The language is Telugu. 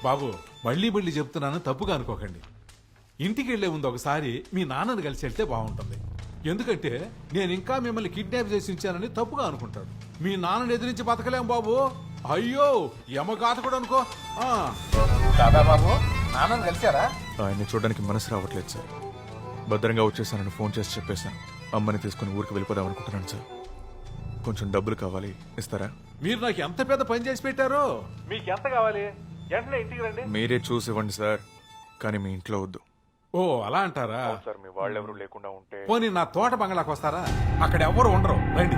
బాబు మళ్ళీ మళ్ళీ చెప్తున్నాను, తప్పుగా అనుకోకండి. ఇంటికి వెళ్లే ముందు ఒకసారి మీ నాన్నని కలిసి వెళ్తే బాగుంటుంది. ఎందుకంటే నేను ఇంకా మిమ్మల్ని కిడ్నాప్ చేసి ఉంచానని తప్పుగా అనుకుంటాడు. మీ నాన్నని ఎదిరించి బతకలేం బాబు. అయ్యో యమగాత కూడా అనుకో. దాదా బాబు నాన్నని కలిశారా? ఆయన్ని చూడడానికి మనసు రావట్లేదు సార్. భద్రంగా వచ్చేసానని ఫోన్ చేసి చెప్పేశాను. అమ్మని తీసుకుని ఊరికి వెళ్ళిపోదాం అనుకుంటున్నాను సార్. కొంచెం డబ్బులు కావాలి, ఇస్తారా? మీరు నాకు ఎంత పెద్ద పని చేసి పెట్టారో. మీకు ఎంత కావాలి? వెంటనే ఇంటికి రండి. మీరే చూసి ఇవ్వండి సార్, కానీ మీ ఇంట్లో వద్దు. ఓ అలా అంటారా? సార్ మీ వాళ్ళెవరూ లేకుండా ఉంటే పోనీ నా తోట బంగ్లాకి వస్తారా? అక్కడ ఎవరు ఉండరు, రండి.